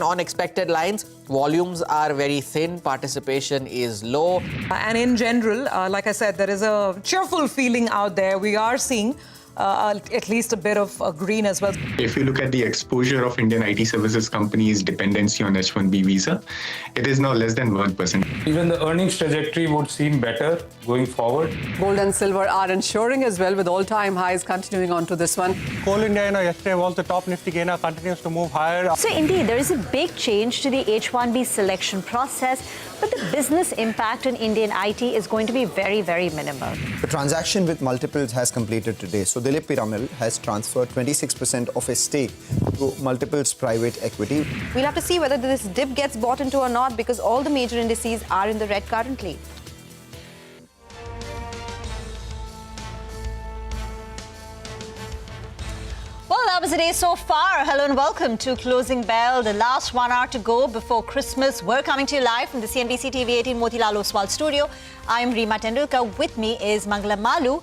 and on expected lines. Volumes are very thin, participation is low. And in general, like I said, there is a cheerful feeling out there. We are seeing at least a bit of green as well. If you look at the exposure of Indian IT services companies' dependency on H-1B visa, it is now less than 1%. Even the earnings trajectory would seem better going forward. Gold and silver are ensuring as well, with all-time highs continuing on to this one. Coal India, yesterday was the top Nifty gainer, continues to move higher. So indeed, there is a big change to the H-1B selection process, but the business impact on Indian IT is going to be very, very minimal. The transaction with multiples has completed today. So Dilip Piramal has transferred 26% of his stake to multiples private equity. We'll have to see whether this dip gets bought into or not, because all the major indices are in the red currently. Well, that was the day so far. Hello and welcome to Closing Bell. The last 1 hour to go before Christmas. We're coming to you live from the CNBC TV 18 Motilal Oswal studio. I'm Reema Tendulkar. With me is Mangala Malu.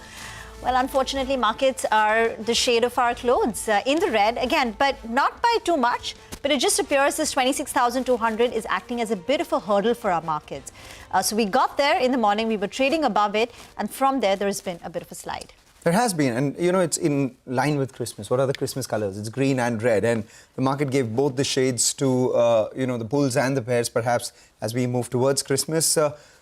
Well, unfortunately, markets are the shade of our clothes, in the red again, but not by too much. But it just appears this 26,200 is acting as a bit of a hurdle for our markets. So we got there in the morning, we were trading above it, and from there has been a bit of a slide. There has been, and it's in line with Christmas. What are the Christmas colors? It's green and red, and the market gave both the shades to the bulls and the bears, perhaps, as we move towards Christmas.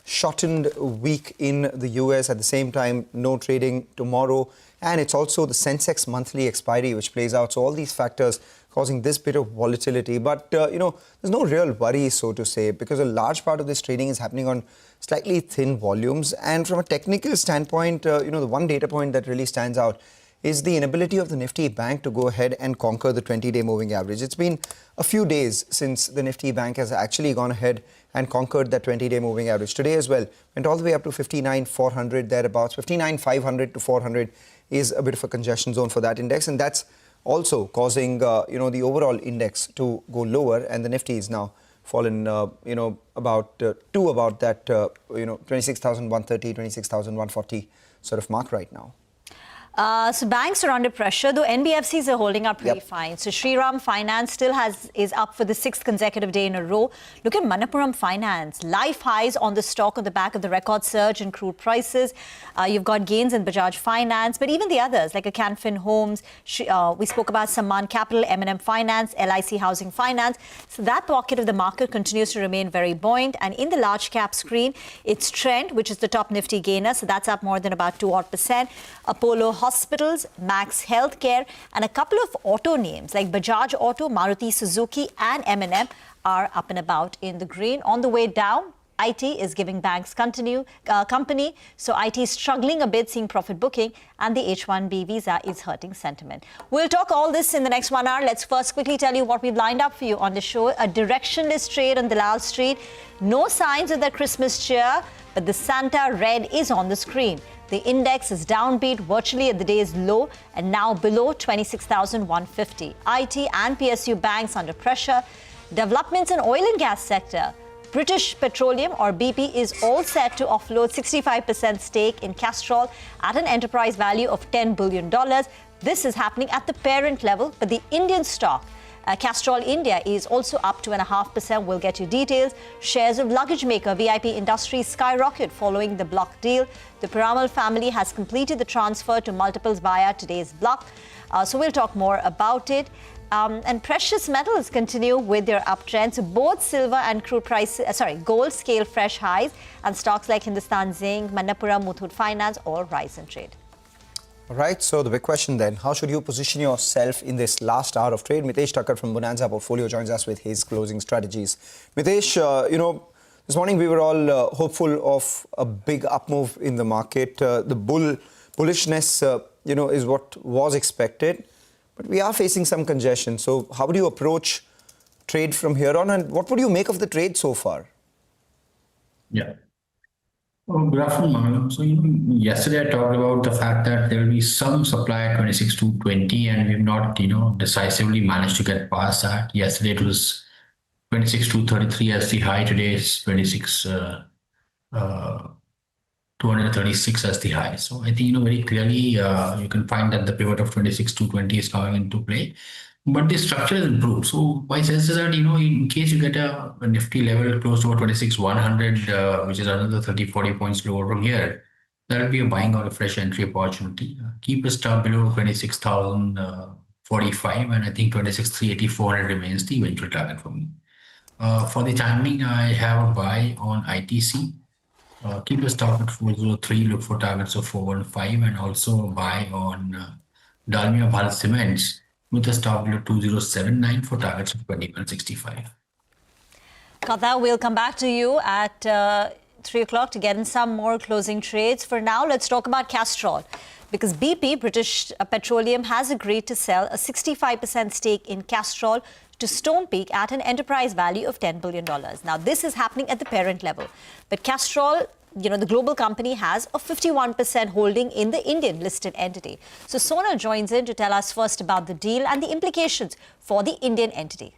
Shortened week in the US, at the same time, no trading tomorrow, and it's also the Sensex monthly expiry which plays out. So all these factors causing this bit of volatility, but there's no real worry, so to say, because a large part of this trading is happening on slightly thin volumes. And from a technical standpoint, the one data point that really stands out is the inability of the Nifty Bank to go ahead and conquer the 20-day moving average. It's been a few days since the Nifty Bank has actually gone ahead and conquered that 20-day moving average. Today as well, went all the way up to 59,400 thereabouts. 59,500 to 400 is a bit of a congestion zone for that index, and that's also causing the overall index to go lower, and the Nifty is now fallen about that 26,130, 26,140 sort of mark right now. So banks are under pressure, though NBFCs are holding up pretty fine. So Shriram Finance still is up for the 6th consecutive day in a row. Look at Manappuram Finance, life highs on the stock on the back of the record surge in crude prices. You've got gains in Bajaj Finance, but even the others like a Canfin Homes, we spoke about Samman Capital, M&M Finance, LIC Housing Finance. So that pocket of the market continues to remain very buoyant. And in the large cap screen, it's Trend, which is the top Nifty gainer. So that's up more than about 2%. Apollo Hospitals, Max Healthcare, and a couple of auto names like Bajaj Auto, Maruti Suzuki, and M&M are up and about in the green. On the way down, IT is giving banks company. So IT is struggling a bit, seeing profit booking, and the H-1B visa is hurting sentiment. We'll talk all this in the next 1 hour. Let's first quickly tell you what we've lined up for you on the show. A directionless trade on Dalal Street. No signs of that Christmas cheer, but the Santa red is on the screen. The index is downbeat virtually at the day's low and now below 26,150. IT and PSU banks under pressure. Developments in oil and gas sector. British Petroleum, or BP, is all set to offload 65% stake in Castrol at an enterprise value of $10 billion. This is happening at the parent level, but the Indian stock, Castrol India, is also up 2.5%. We'll get you details. Shares of luggage maker VIP Industries skyrocket following the block deal. The Piramal family has completed the transfer to multiples via today's block. So we'll talk more about it. And precious metals continue with their uptrend. So both silver and crude prices, gold scale fresh highs, and stocks like Hindustan Zinc, Manappuram, Muthoot Finance all rise in trade. All right, so the big question then, how should you position yourself in this last hour of trade? Mitesh Thakkar from Bonanza Portfolio joins us with his closing strategies. Mitesh, this morning we were all hopeful of a big up move in the market. The bullishness, is what was expected. But we are facing some congestion. So how would you approach trade from here on? And what would you make of the trade so far? Yeah. Good afternoon, Mangalam. So, yesterday I talked about the fact that there will be some supply at 26,220, and we've not, decisively managed to get past that. Yesterday it was 26,233 as the high. Today is 236 as the high. So I think, very clearly you can find that the pivot of 26,220 is coming into play. but the structure is improved. So my sense is that, in case you get a Nifty level close to 26,100, which is another 30-40 points lower from here, that will be a buying or a fresh entry opportunity. Keep a stop below 26,045, and I think 26,380-400 remains the eventual target for me. For the timing, I have a buy on ITC. Keep a stop at 403, look for targets of 415, and also buy on Dalmia Bharat Cements with a stop below 2079 for targets of 2165. Kata, we'll come back to you at 3 o'clock to get in some more closing trades. For now, let's talk about Castrol. Because BP, British Petroleum, has agreed to sell a 65% stake in Castrol to Stonepeak at an enterprise value of $10 billion. Now, this is happening at the parent level. But Castrol, the global company, has a 51% holding in the Indian listed entity. So Sonal joins in to tell us first about the deal and the implications for the Indian entity.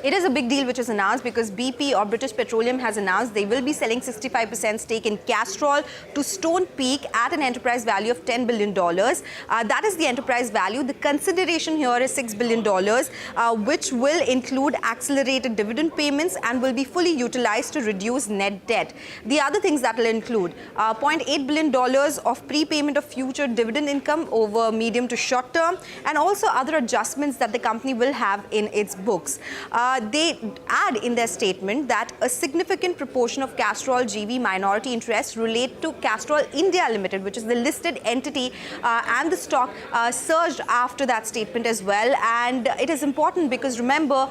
It is a big deal which is announced because BP, or British Petroleum, has announced they will be selling 65% stake in Castrol to Stonepeak at an enterprise value of $10 billion. That is the enterprise value. The consideration here is $6 billion, which will include accelerated dividend payments and will be fully utilized to reduce net debt. The other things that will include $0.8 billion of prepayment of future dividend income over medium to short term, and also other adjustments that the company will have in its books. They add in their statement that a significant proportion of Castrol GV minority interests relate to Castrol India Limited, which is the listed entity, and the stock surged after that statement as well. And it is important because, remember,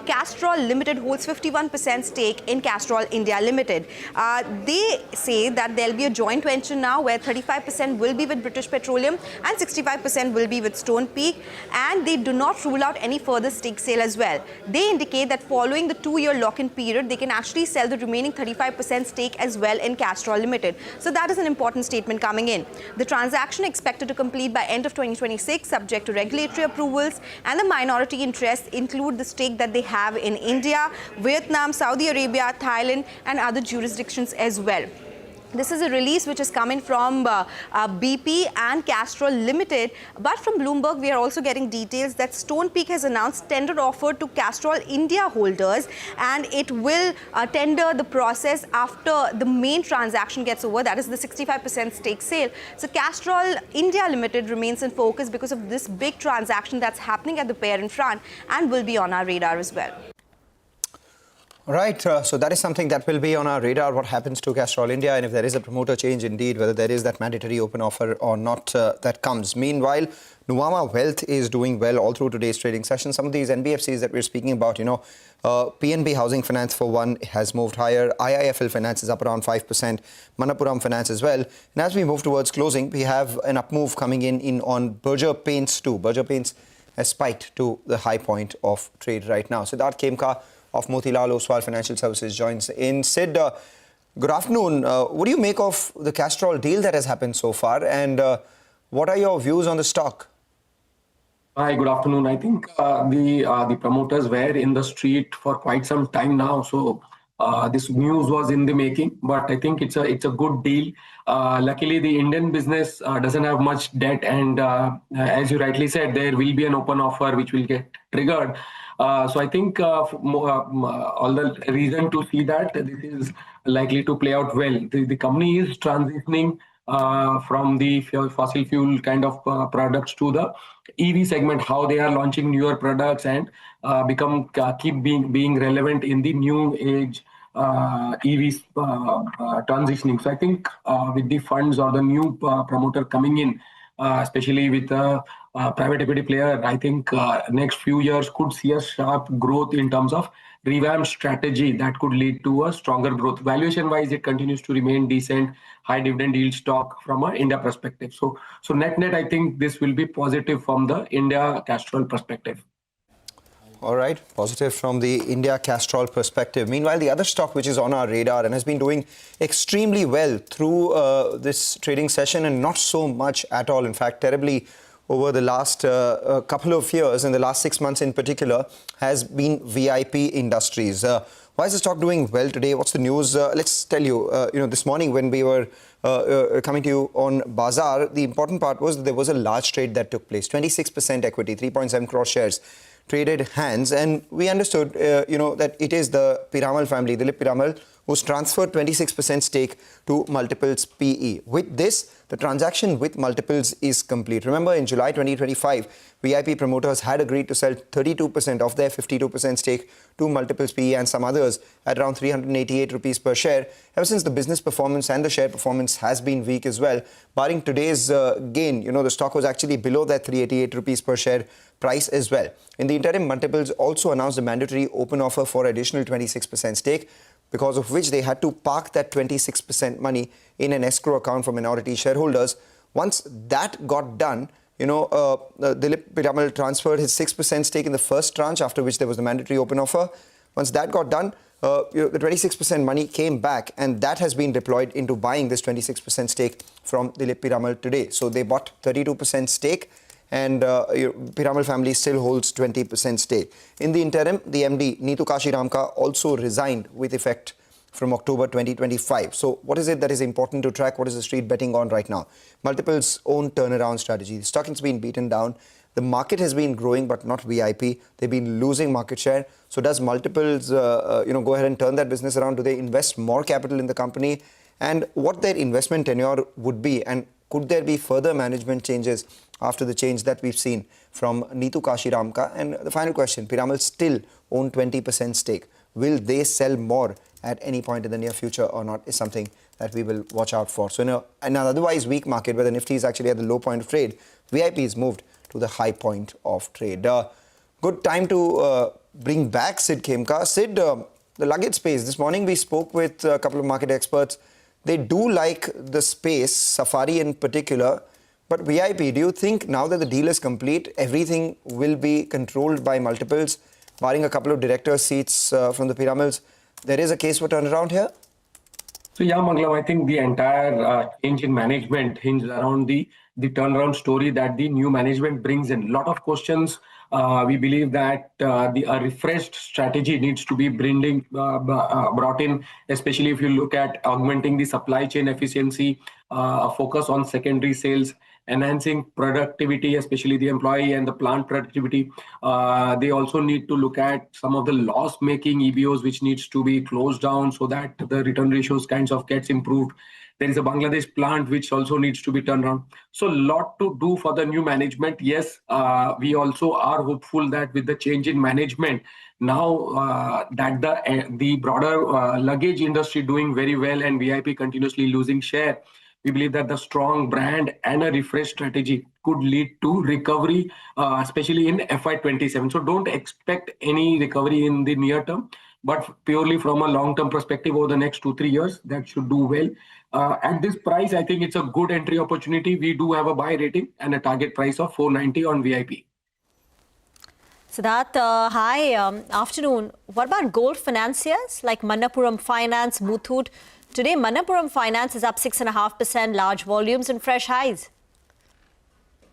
Castrol Limited holds 51% stake in Castrol India Limited. They say that there'll be a joint venture now where 35% will be with British Petroleum and 65% will be with Stonepeak, and they do not rule out any further stake sale as well. They indicate that following the 2-year lock-in period, they can actually sell the remaining 35% stake as well in Castrol Limited. So that is an important statement coming in. The transaction expected to complete by end of 2026, subject to regulatory approvals, and the minority interests include the stake that they have in India, Vietnam, Saudi Arabia, Thailand, and other jurisdictions as well. This is a release which is coming from BP and Castrol Limited. But from Bloomberg, we are also getting details that Stonepeak has announced tender offer to Castrol India holders, and it will tender the process after the main transaction gets over, that is the 65% stake sale. So Castrol India Limited remains in focus because of this big transaction that's happening at the parent front and will be on our radar as well. Right, so that is something that will be on our radar, what happens to Castrol India, and if there is a promoter change indeed, whether there is that mandatory open offer or not that comes. Meanwhile, Nuvama Wealth is doing well all through today's trading session. Some of these NBFCs that we're speaking about, PNB Housing Finance for one has moved higher. IIFL Finance is up around 5%. Manappuram Finance as well. And as we move towards closing, we have an up move coming in on Berger Paints too. Berger Paints has spiked to the high point of trade right now. Siddharth Khemka of Motilal Oswal Financial Services joins in. Sid, good afternoon. What do you make of the Castrol deal that has happened so far, and what are your views on the stock? Hi, good afternoon. I think the promoters were in the street for quite some time now, so this news was in the making. But I think it's a good deal. Luckily, the Indian business doesn't have much debt, and as you rightly said, there will be an open offer which will get triggered. So I think all the reason to see that this is likely to play out well. The company is transitioning from the fossil fuel kind of products to the EV segment, how they are launching newer products and keep being relevant in the new age EVs transitioning. So I think with the funds or the new promoter coming in, especially with the private equity player, I think next few years could see a sharp growth in terms of revamped strategy that could lead to a stronger growth. Valuation wise, it continues to remain decent, high dividend yield stock from an India perspective. So net, I think this will be positive from the India Castrol perspective. All right, positive from the India Castrol perspective. Meanwhile, the other stock which is on our radar and has been doing extremely well through this trading session, and not so much at all, in fact, terribly over the last couple of years, in the last 6 months in particular, has been VIP Industries. Why is the stock doing well today? What's the news? Let's tell you, this morning when we were coming to you on Bazaar, the important part was that there was a large trade that took place. 26% equity, 3.7 crore shares traded hands. And we understood, that it is the Piramal family, Dilip Piramal, who's transferred 26% stake to Multiples PE. With this, the transaction with Multiples is complete. Remember, in July 2025, VIP promoters had agreed to sell 32% of their 52% stake to Multiples PE and some others at around 388 rupees per share. Ever since, the business performance and the share performance has been weak as well. Barring today's gain, the stock was actually below that 388 rupees per share price as well. In the interim, Multiples also announced a mandatory open offer for additional 26% stake, because of which they had to park that 26% money in an escrow account for minority shareholders. Once that got done, Dilip Piramal transferred his 6% stake in the first tranche, after which there was the mandatory open offer. Once that got done, the 26% money came back, and that has been deployed into buying this 26% stake from Dilip Piramal today. So they bought 32% stake, and Piramal family still holds 20% stake. In the interim, the MD, Neetu Kashiramka, also resigned with effect from October 2025. So what is it that is important to track? What is the street betting on right now? Multiples' own turnaround strategy. The stock has been beaten down. The market has been growing, but not VIP. They've been losing market share. So does Multiples, go ahead and turn that business around? Do they invest more capital in the company? And what their investment tenure would be? And could there be further management changes after the change that we've seen from Neetu Kashiramka? And the final question, Piramal still own 20% stake. Will they sell more at any point in the near future or not, is something that we will watch out for. So in an otherwise weak market where the Nifty is actually at the low point of trade, VIP is moved to the high point of trade. Good time to bring back Sid Khemka. Sid, the luggage space. This morning we spoke with a couple of market experts. They do like the space, Safari in particular. But VIP, do you think now that the deal is complete, everything will be controlled by Multiples, barring a couple of director seats from the Piramals? There is a case for turnaround here? So yeah, Mangalam, I think the entire change in management hinged around the turnaround story that the new management brings in. A lot of questions. We believe that a refreshed strategy needs to be brought in, especially if you look at augmenting the supply chain efficiency, a focus on secondary sales, enhancing productivity, especially the employee and the plant productivity. They also need to look at some of the loss-making EBOs which needs to be closed down so that the return ratios kinds of gets improved. There is a Bangladesh plant which also needs to be turned around. So a lot to do for the new management. Yes, we also are hopeful that with the change in management, now that the broader luggage industry doing very well and VIP continuously losing share, we believe that the strong brand and a refresh strategy could lead to recovery, especially in FY27. So don't expect any recovery in the near term, but purely from a long-term perspective over the next 2-3 years, that should do well. At this price, I think it's a good entry opportunity. We do have a buy rating and a target price of 490 on VIP. Siddharth, hi, afternoon. What about gold financiers like Manappuram Finance, Muthoot? Today, Manappuram Finance is up 6.5%, large volumes and fresh highs.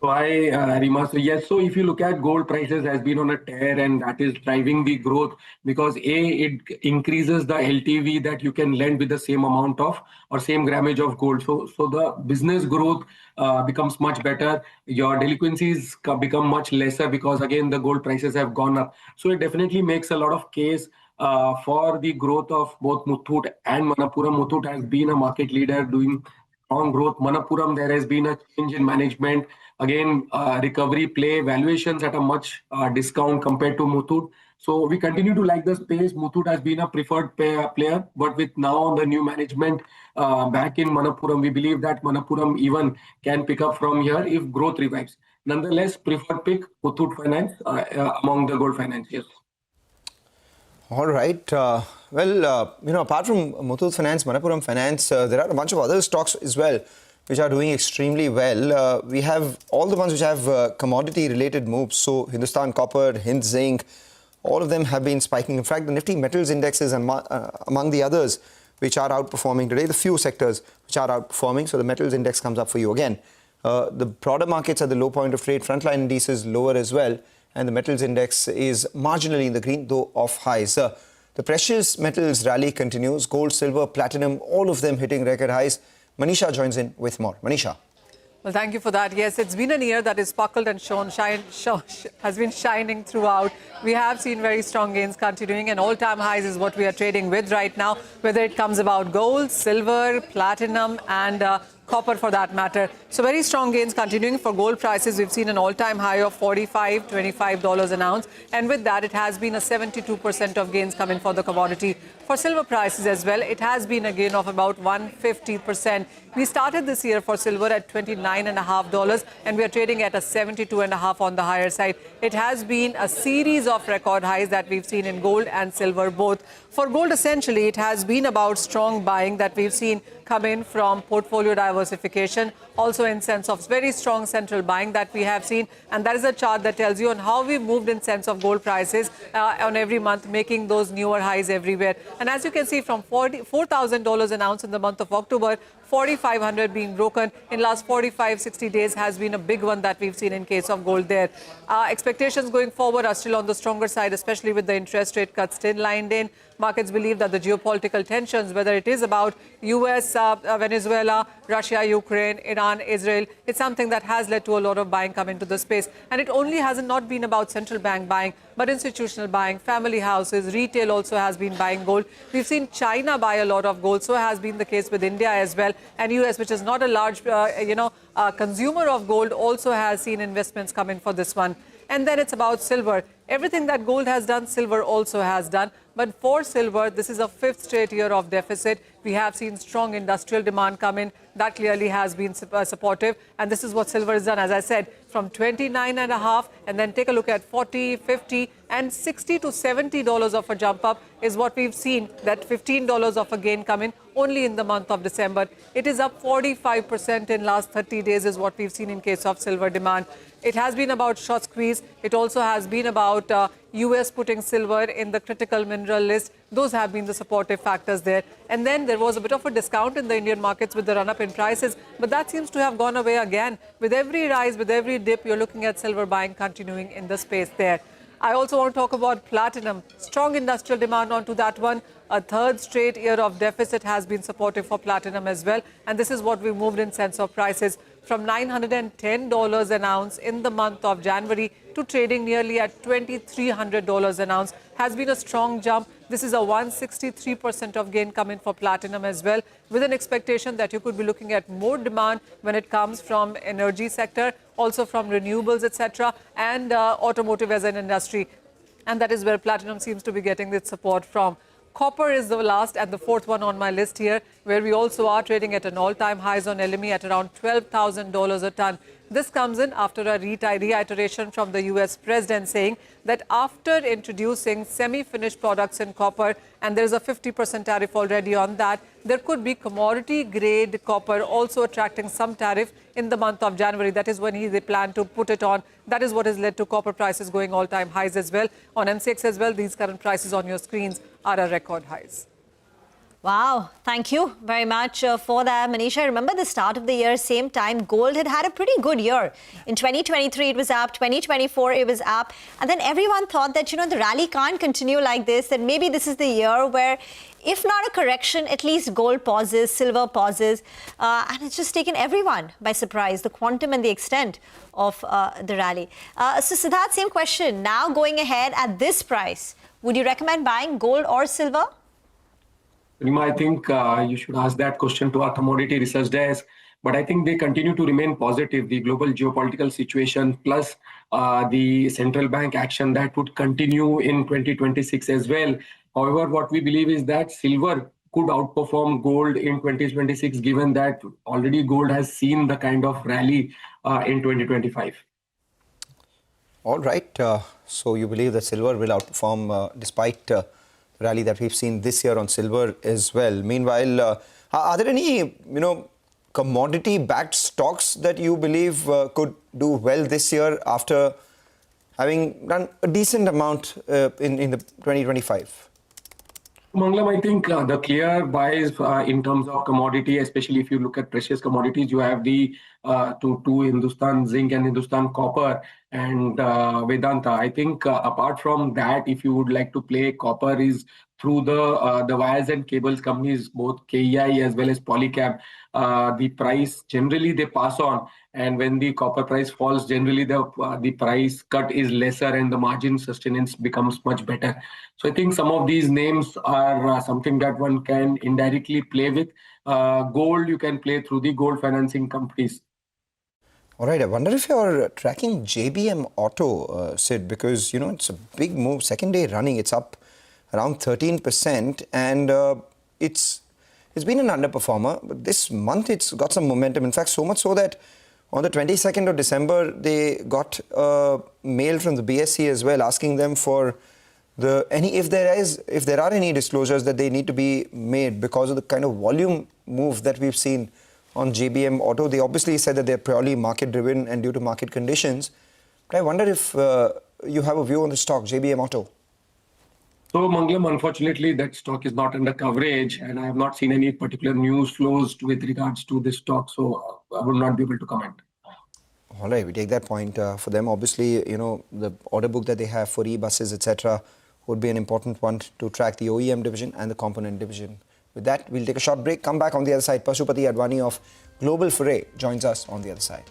Hi, Rima. So yes, so if you look at gold prices has been on a tear, and that is driving the growth because it increases the LTV that you can lend with the same amount of or same grammage of gold. So the business growth becomes much better. Your delinquencies become much lesser because again the gold prices have gone up. So it definitely makes a lot of case for the growth of both Muthoot and Manappuram. Muthoot has been a market leader doing strong growth. Manappuram, there has been a change in management. Again, recovery play, valuations at a much discount compared to Muthoot. So we continue to like the space. Muthoot has been a preferred player, but with now the new management back in Manappuram, we believe that Manappuram even can pick up from here if growth revives. Nonetheless, preferred pick, Muthoot Finance among the gold financiers. All right. Apart from Muthoot Finance, Manappuram Finance, there are a bunch of other stocks as well which are doing extremely well. We have all the ones which have commodity-related moves. So Hindustan Copper, Hind Zinc, all of them have been spiking. In fact, the Nifty Metals Index is among the others which are outperforming today. The few sectors which are outperforming. So the Metals Index comes up for you again. The broader markets at the low point of trade. Frontline indices lower as well. And the Metals Index is marginally in the green, though off highs. The precious metals rally continues. Gold, silver, platinum, all of them hitting record highs. Manisha joins in with more. Manisha. Well, thank you for that. Yes, it's been a year that is sparkled and has been shining throughout. We have seen very strong gains continuing, and all-time highs is what we are trading with right now, whether it comes about gold, silver, platinum, and copper for that matter. So very strong gains continuing for gold prices. We've seen an all-time high of $25 an ounce. And with that, it has been a 72% of gains coming for the commodity. For silver prices as well, it has been a gain of about 150%. We started this year for silver at $29.5 and we are trading at a 72.5 on the higher side. It has been a series of record highs that we've seen in gold and silver both. For gold, essentially, it has been about strong buying that we've seen come in from portfolio diversification, also in sense of very strong central buying that we have seen. And that is a chart that tells you on how we've moved in sense of gold prices on every month, making those newer highs everywhere. And as you can see, from $4,000 an ounce in the month of October, 4,500 being broken in last 45-60 days has been a big one that we've seen in case of gold there. Expectations going forward are still on the stronger side, especially with the interest rate cuts still lined in. Markets believe that the geopolitical tensions, whether it is about US, Venezuela, Russia, Ukraine, Iran, Israel, it's something that has led to a lot of buying come into the space. And it only hasn't not been about central bank buying, but institutional buying, family houses, retail also has been buying gold. We've seen China buy a lot of gold, so has been the case with India as well. And US, which is not a large, consumer of gold, also has seen investments come in for this one. And then it's about silver. Everything that gold has done, silver also has done. But for silver, this is a fifth straight year of deficit. We have seen strong industrial demand come in. That clearly has been supportive. And this is what silver has done, as I said, from 29.5 and then take a look at 40, 50 and $60 to $70 of a jump up is what we've seen. That $15 of a gain come in only in the month of December. It is up 45% in last 30 days is what we've seen in case of silver demand. It has been about short squeeze. It also has been about US putting silver in the critical mineral list. Those have been the supportive factors there. And then there was a bit of a discount in the Indian markets with the run-up in prices. But that seems to have gone away again. With every rise, with every dip, you're looking at silver buying continuing in the space there. I also want to talk about platinum. Strong industrial demand onto that one. A third straight year of deficit has been supportive for platinum as well. And this is what we moved in sense of prices from $910 an ounce in the month of January to trading nearly at $2,300 an ounce. Has been a strong jump. This is a 163% of gain coming for platinum as well, with an expectation that you could be looking at more demand when it comes from energy sector, also from renewables, etc., and automotive as an industry. And that is where platinum seems to be getting its support from. Copper is the last and the fourth one on my list here, where we also are trading at an all-time highs on LME at around $12,000 a ton. This comes in after a reiteration from the US president saying that after introducing semi-finished products in copper, and there's a 50% tariff already on that, there could be commodity-grade copper also attracting some tariff in the month of January. That is when they plan to put it on. That is what has led to copper prices going all-time highs as well. On MCX as well, these current prices on your screens are at record highs. Wow, thank you very much for that, Manisha. I remember the start of the year, same time, gold had a pretty good year. In 2023, it was up. 2024, it was up. And then everyone thought that, the rally can't continue like this, that maybe this is the year where, if not a correction, at least gold pauses, silver pauses. And it's just taken everyone by surprise, the quantum and the extent of the rally. So Siddharth, same question. Now going ahead at this price, would you recommend buying gold or silver? Rima, I think you should ask that question to our commodity research desk. But I think they continue to remain positive. The global geopolitical situation plus the central bank action that would continue in 2026 as well. However, what we believe is that silver could outperform gold in 2026, given that already gold has seen the kind of rally in 2025. All right. So you believe that silver will outperform despite rally that we've seen this year on silver as well. Meanwhile, are there any, commodity-backed stocks that you believe could do well this year after having done a decent amount in the 2025? Manglam, I think the clear buys in terms of commodity, especially if you look at precious commodities, you have the to Hindustan Zinc and Hindustan Copper and Vedanta. I think apart from that, if you would like to play copper, is through the wires and cables companies, both KEI as well as Polycab. The price generally they pass on, and when the copper price falls, generally the price cut is lesser and the margin sustenance becomes much better. So I think some of these names are something that one can indirectly play with. Gold you can play through the gold financing companies. All right, I wonder if you're tracking JBM Auto, Sid, because, it's a big move. Second day running, it's up around 13%, and it's been an underperformer. But this month, it's got some momentum. In fact, so much so that on the 22nd of December, they got a mail from the BSE as well, asking them for if there are any disclosures that they need to be made because of the kind of volume move that we've seen on JBM Auto. They obviously said that they're purely market-driven and due to market conditions. But I wonder if you have a view on the stock, JBM Auto. So, Mangalam, unfortunately, that stock is not under coverage, and I have not seen any particular news flows with regards to this stock, so I will not be able to comment. All right, we take that point. For them, obviously, the order book that they have for e-buses, etc., would be an important one to track the OEM division and the component division. With that, we'll take a short break, come back on the other side. Pashupati Advani of Global Foray joins us on the other side.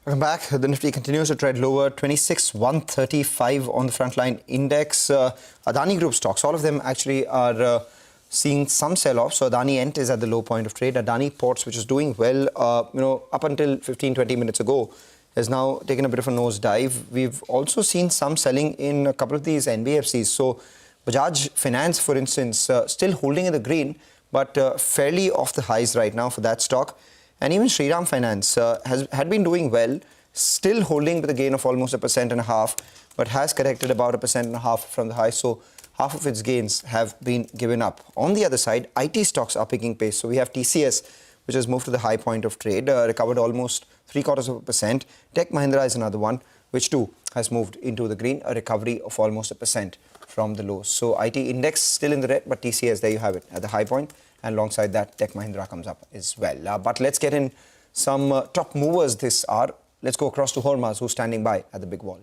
Welcome back. The Nifty continues to trade lower, 26,135 on the frontline index. Adani Group stocks, all of them actually are seeing some sell-off. So Adani Ent is at the low point of trade. Adani Ports, which is doing well, up until 15-20 minutes ago, has now taken a bit of a nosedive. We've also seen some selling in a couple of these NBFCs. So Bajaj Finance, for instance, still holding in the green, but fairly off the highs right now for that stock. And even Shriram Finance had been doing well, still holding with a gain of almost 1.5%, but has corrected about 1.5% from the high. So half of its gains have been given up. On the other side, IT stocks are picking pace. So we have TCS, which has moved to the high point of trade, recovered almost 0.75%. Tech Mahindra is another one, which too has moved into the green, a recovery of almost 1% from the lows. So IT index still in the red, but TCS, there you have it, at the high point. And alongside that, Tech Mahindra comes up as well. But let's get in some top movers this hour. Let's go across to Hormaz, who's standing by at the big wall.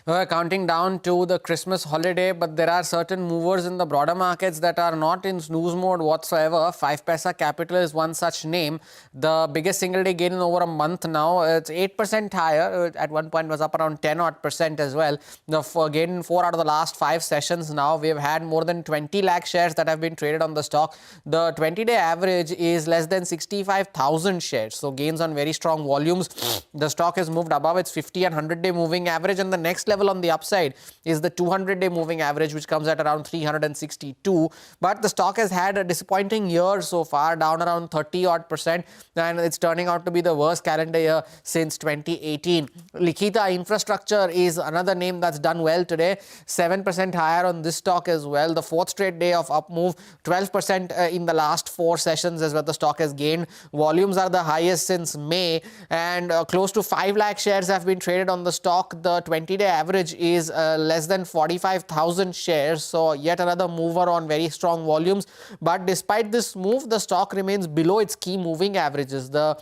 We're counting down to the Christmas holiday, but there are certain movers in the broader markets that are not in snooze mode whatsoever. 5 Paisa Capital is one such name. The biggest single day gain in over a month now. It's 8% higher. At one point was up around 10% as well. The gain in 4 out of the last 5 sessions now. We've had more than 20 lakh shares that have been traded on the stock. The 20-day average is less than 65,000 shares. So gains on very strong volumes. The stock has moved above its 50 and 100-day moving average, and the next level on the upside is the 200-day moving average, which comes at around 362. But the stock has had a disappointing year so far, down around 30% and it's turning out to be the worst calendar year since 2018. Likhita Infrastructure is another name that's done well today, 7% higher on this stock as well. The fourth straight day of up move, 12% in the last 4 sessions as well. The stock has gained. Volumes are the highest since May, and close to 5 lakh shares have been traded on the stock. The 20-day average is less than 45,000 shares. So yet another mover on very strong volumes. But despite this move, the stock remains below its key moving averages. The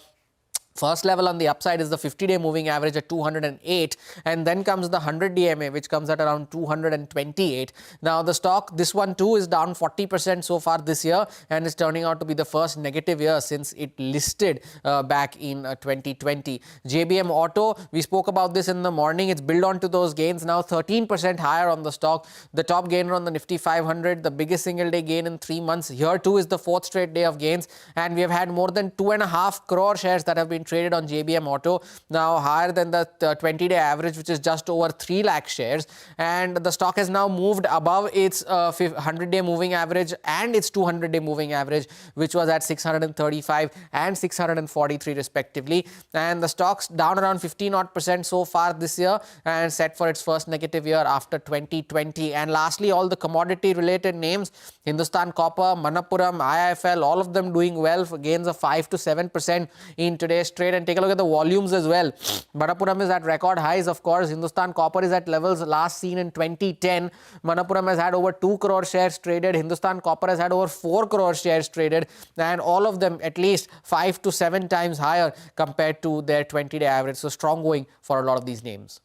first level on the upside is the 50-day moving average at 208, and then comes the 100 DMA, which comes at around 228. Now the stock, this one too, is down 40% so far this year, and is turning out to be the first negative year since it listed back in 2020. JBM Auto, we spoke about this in the morning. It's built onto those gains now, 13% higher on the stock. The top gainer on the Nifty 500, the biggest single day gain in 3 months. Here too is the 4th straight day of gains, and we have had more than 2.5 crore shares that have been traded on JBM Auto, now higher than the 20-day average, which is just over 3 lakh shares. And the stock has now moved above its 100-day moving average and its 200-day moving average, which was at 635 and 643 respectively. And the stock's down around 15% so far this year, and set for its first negative year after 2020. And lastly, all the commodity related names, Hindustan Copper, Manappuram, IIFL, all of them doing well for gains of 5 to 7% in today's trade. And take a look at the volumes as well. Manappuram is at record highs, of course. Hindustan Copper is at levels last seen in 2010. Manappuram has had over 2 crore shares traded. Hindustan Copper has had over 4 crore shares traded, and all of them at least 5 to 7 times higher compared to their 20-day average. So strong going for a lot of these names.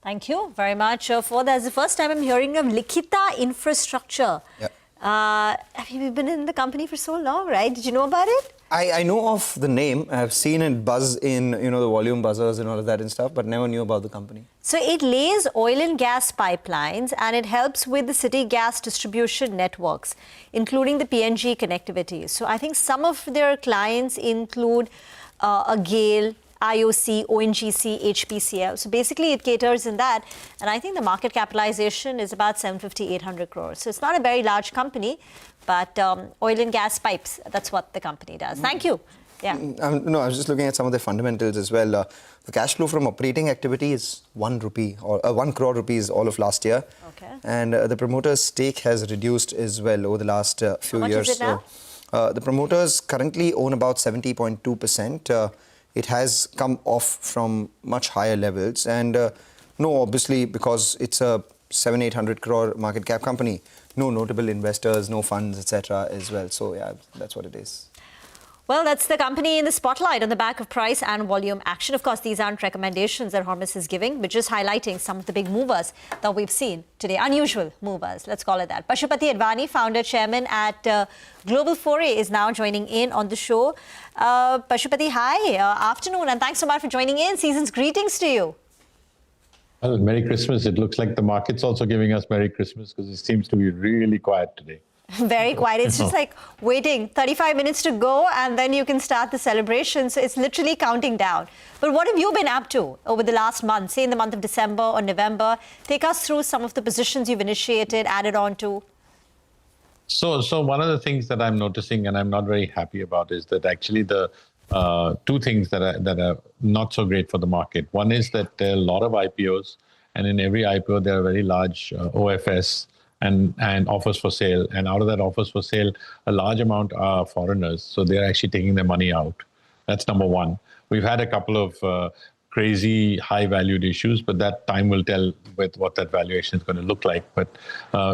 Thank you very much for that. It's the first time I'm hearing of Likhita Infrastructure. Yep. Have you been in the company for so long, right? Did you know about it? I know of the name. I've seen it buzz in, the volume buzzers and all of that and stuff, but never knew about the company. So it lays oil and gas pipelines, and it helps with the city gas distribution networks, including the PNG connectivity. So I think some of their clients include GAIL, IOC, ONGC, HPCL. So basically it caters in that. And I think the market capitalization is about 750, 800 crores. So it's not a very large company, but oil and gas pipes, that's what the company does. Thank you. Yeah. No, I was just looking at some of the fundamentals as well. The cash flow from operating activity is 1 rupee or 1 crore rupees all of last year. Okay. And the promoter's stake has reduced as well over the last few How much years. is it now? So, the promoters currently own about 70.2%. It has come off from much higher levels, and no, obviously, because it's a 700-800 crore market cap company, no notable investors, no funds, etc. as well. So yeah, that's what it is. Well, that's the company in the spotlight on the back of price and volume action. Of course, these aren't recommendations that Hormus is giving, but just highlighting some of the big movers that we've seen today. Unusual movers, let's call it that. Pashupati Advani, founder, chairman at Global Foray, is now joining in on the show. Pashupati, hi, afternoon, and thanks so much for joining in. Season's greetings to you. Well, Merry Christmas. It looks like the market's also giving us Merry Christmas because it seems to be really quiet today. Very quiet. It's just like waiting 35 minutes to go, and then you can start the celebration. So it's literally counting down. But what have you been up to over the last month, say in the month of December or November? Take us through some of the positions you've initiated, added on to. So one of the things that I'm noticing and I'm not very happy about is that actually the two things that are not so great for the market. One is that there are a lot of IPOs, and in every IPO there are very large OFS and offers for sale. And out of that offers for sale, a large amount are foreigners. So they're actually taking their money out. That's number one. We've had a couple of crazy high valued issues, but that time will tell with what that valuation is going to look like. But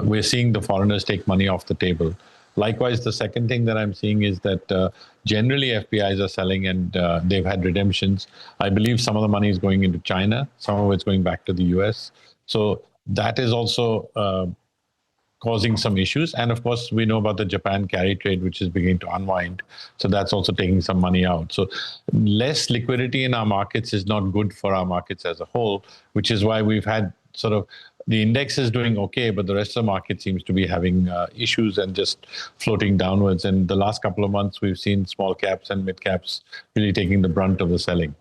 we're seeing the foreigners take money off the table. Likewise, the second thing that I'm seeing is that generally FPIs are selling, and they've had redemptions. I believe some of the money is going into China. Some of it's going back to the US. So that is also causing some issues. And of course, we know about the Japan carry trade, which is beginning to unwind. So that's also taking some money out. So less liquidity in our markets is not good for our markets as a whole, which is why we've had sort of the index is doing okay, but the rest of the market seems to be having issues and just floating downwards. And the last couple of months, we've seen small caps and mid caps really taking the brunt of the selling.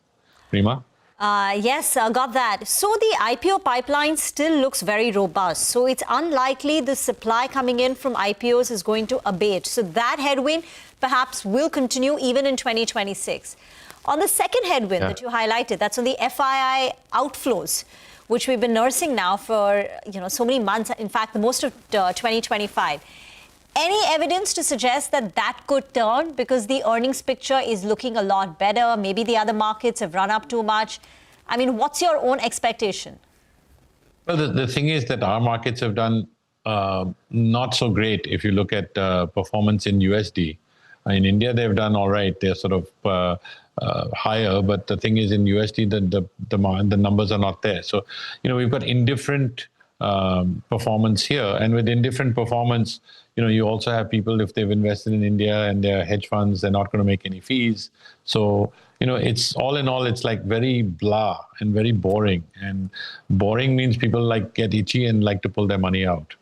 Rima? Yes, got that. So the IPO pipeline still looks very robust. So it's unlikely the supply coming in from IPOs is going to abate. So that headwind perhaps will continue even in 2026. On the second headwind that you highlighted, that's on the FII outflows, which we've been nursing now for so many months. In fact, the most of 2025. Any evidence to suggest that that could turn because the earnings picture is looking a lot better? Maybe the other markets have run up too much. I mean, what's your own expectation? Well, the thing is that our markets have done not so great if you look at performance in USD. In India, they've done all right. They're sort of higher, but the thing is in USD, the numbers are not there. So, we've got indifferent performance here. And with indifferent performance, you also have people, if they've invested in India and they're hedge funds, they're not going to make any fees. So, it's all in all, it's like very blah and very boring. And boring means people get itchy and like to pull their money out.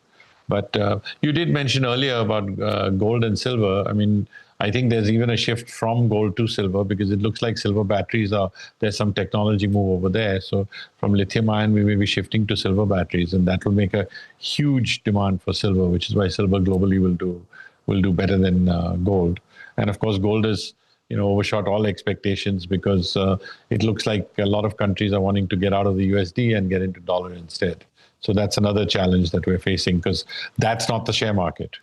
But you did mention earlier about gold and silver. I mean, I think there's even a shift from gold to silver because it looks like silver batteries there's some technology move over there. So from lithium ion, we may be shifting to silver batteries, and that will make a huge demand for silver, which is why silver globally will do better than gold. And of course, gold is overshot all expectations because it looks like a lot of countries are wanting to get out of the USD and get into dollar instead. So that's another challenge that we're facing because that's not the share market.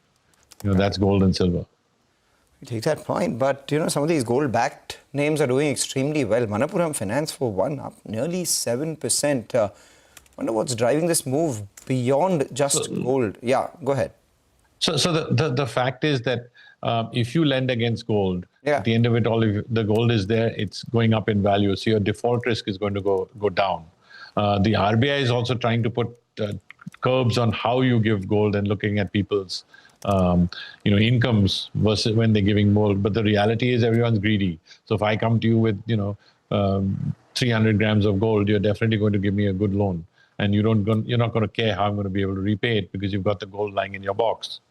That's gold and silver. You take that point, but some of these gold-backed names are doing extremely well. Manappuram Finance for one up nearly 7%. Wonder what's driving this move beyond just gold. Yeah, go ahead. So the fact is that if you lend against gold, at the end of it all, if the gold is there, it's going up in value. So your default risk is going to go down. The RBI is also trying to put curbs on how you give gold and looking at people's incomes versus when they're giving gold. But the reality is everyone's greedy. So if I come to you with 300 grams of gold, you're definitely going to give me a good loan, and you're not going to care how I'm going to be able to repay it because you've got the gold lying in your box.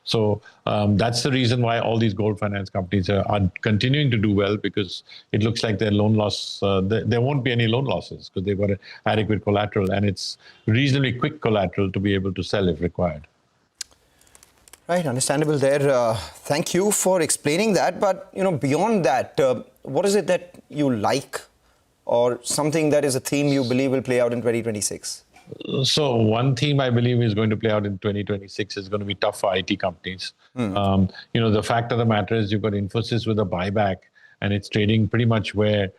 So that's the reason why all these gold finance companies are continuing to do well, because it looks like their loan loss, there won't be any loan losses because they've got adequate collateral, and it's reasonably quick collateral to be able to sell if required. Right, understandable there. Thank you for explaining that. But, beyond that, what is it that you like, or something that is a theme you believe will play out in 2026? So one theme I believe is going to play out in 2026 is going to be tough for IT companies. The fact of the matter is you've got Infosys with a buyback, and it's trading pretty much where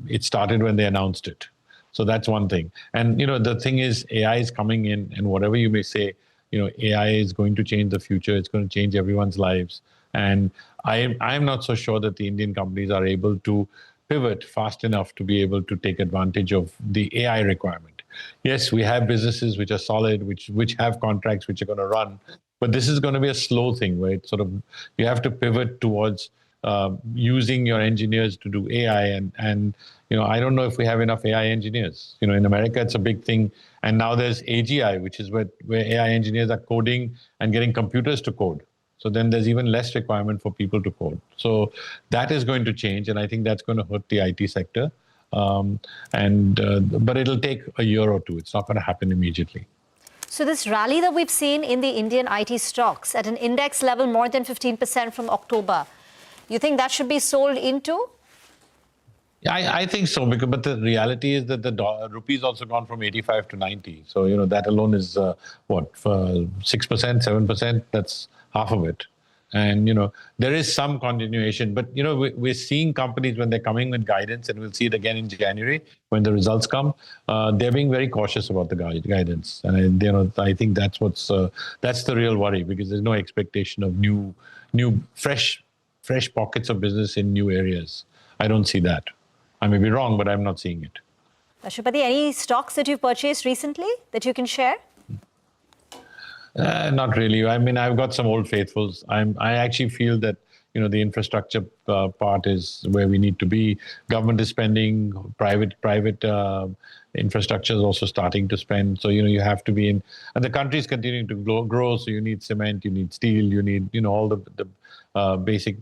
it started when they announced it. So that's one thing. And, the thing is AI is coming in, and whatever you may say, AI is going to change the future. It's going to change everyone's lives. And I'm not so sure that the Indian companies are able to pivot fast enough to be able to take advantage of the AI requirement. Yes, we have businesses which are solid, which have contracts which are going to run, but this is going to be a slow thing, right? Sort of, you have to pivot towards using your engineers to do AI, and I don't know if we have enough AI engineers. In America, it's a big thing, and now there's AGI, which is where AI engineers are coding and getting computers to code. So then there's even less requirement for people to code. So that is going to change, and I think that's going to hurt the IT sector. But it'll take a year or two. It's not going to happen immediately. So this rally that we've seen in the Indian IT stocks at an index level more than 15% from October, you think that should be sold into? Yeah, I think so. But the reality is that the rupee's also gone from 85 to 90. So, that alone is, 6%, 7%? That's half of it. And, there is some continuation. But, we're seeing companies when they're coming with guidance, and we'll see it again in January when the results come, they're being very cautious about the guidance. And, I think that's that's the real worry, because there's no expectation of new fresh pockets of business in new areas. I don't see that. I may be wrong, but I'm not seeing it. Ashwapati, any stocks that you've purchased recently that you can share? Not really. I mean, I've got some old faithfuls. I actually feel that the infrastructure part is where we need to be. Government is spending. Private infrastructure is also starting to spend. So you have to be in, and the country is continuing to grow. So you need cement, you need steel, you need all the basic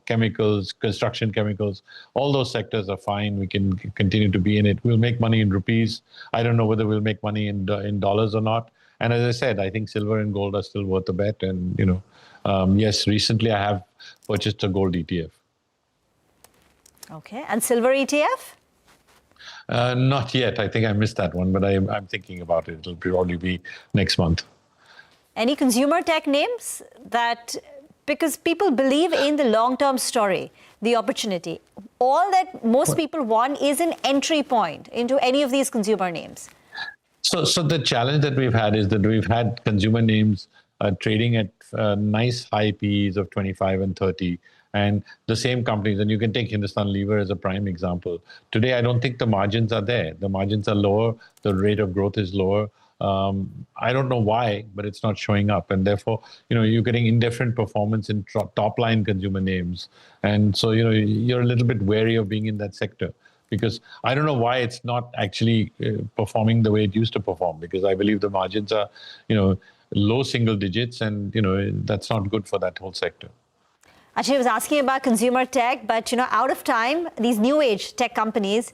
chemicals, construction chemicals. All those sectors are fine. We can continue to be in it. We'll make money in rupees. I don't know whether we'll make money in dollars or not. And as I said, I think silver and gold are still worth a bet. And, yes, recently I have purchased a gold ETF. Okay. And silver ETF? Not yet. I think I missed that one, but I'm thinking about it. It'll probably be next month. Any consumer tech names because people believe in the long-term story, the opportunity. All that most people want is an entry point into any of these consumer names. So the challenge that we've had is that we've had consumer names trading at nice high PEs of 25 and 30, and the same companies, and you can take Hindustan Lever as a prime example. Today, I don't think the margins are there. The margins are lower. The rate of growth is lower. I don't know why, but it's not showing up. And therefore, you're getting indifferent performance in top line consumer names. And so, you're a little bit wary of being in that sector, because I don't know why it's not actually performing the way it used to perform, because I believe the margins are, low single digits, and, that's not good for that whole sector. Actually, I was asking about consumer tech, but, out of time, these new age tech companies,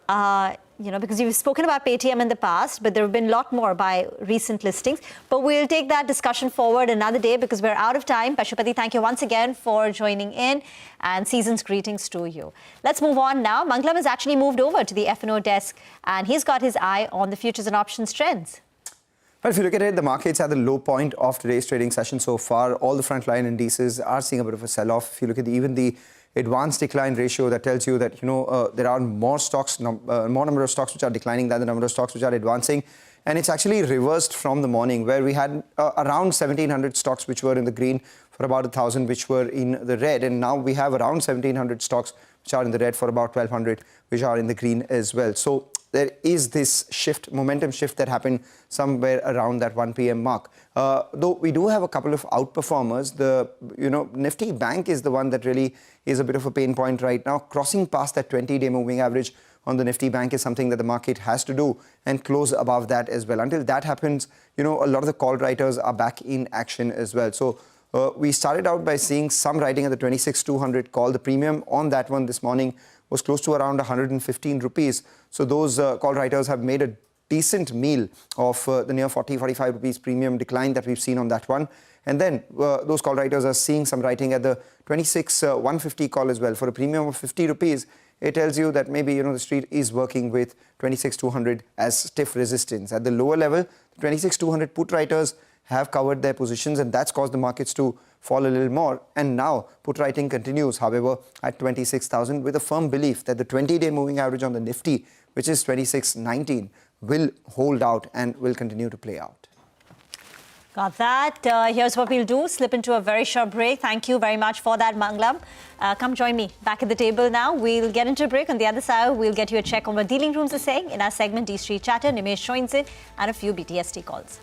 because you've spoken about Paytm in the past, but there have been a lot more by recent listings. But we'll take that discussion forward another day because we're out of time. Pashupati, thank you once again for joining in, and season's greetings to you. Let's move on now. Mangalam has actually moved over to the F&O desk, and he's got his eye on the futures and options trends. Well, if you look at it, the market's at the low point of today's trading session so far. All the frontline indices are seeing a bit of a sell-off. If you look at even the advanced decline ratio, that tells you that there are more number of stocks which are declining than the number of stocks which are advancing, and it's actually reversed from the morning, where we had around 1,700 stocks which were in the green, for about 1,000 which were in the red, and now we have around 1,700 stocks which are in the red, for about 1,200 which are in the green as well. So there is this momentum shift that happened somewhere around that 1 p.m. mark. Though we do have a couple of outperformers. The Nifty Bank is the one that really is a bit of a pain point right now. Crossing past that 20-day moving average on the Nifty Bank is something that the market has to do and close above that as well. Until that happens, a lot of the call writers are back in action as well. So we started out by seeing some writing at the 26,200 call. The premium on that one this morning was close to around 115 rupees. So those call writers have made a decent meal of the near 40-45 rupees premium decline that we've seen on that one. And then those call writers are seeing some writing at the 26,150 call as well. For a premium of 50 rupees, it tells you that maybe the street is working with 26,200 as stiff resistance. At the lower level, 26,200 put writers have covered their positions, and that's caused the markets to fall a little more. And now put writing continues, however, at 26,000, with a firm belief that the 20-day moving average on the Nifty, which is 2619, will hold out and will continue to play out. Got that. Here's what we'll do. Slip into a very short break. Thank you very much for that, Mangalam. Come join me back at the table now. We'll get into a break. On the other side, we'll get you a check on what dealing rooms are saying in our segment D Street Chatter. Nimesh joins in, and a few BTST calls.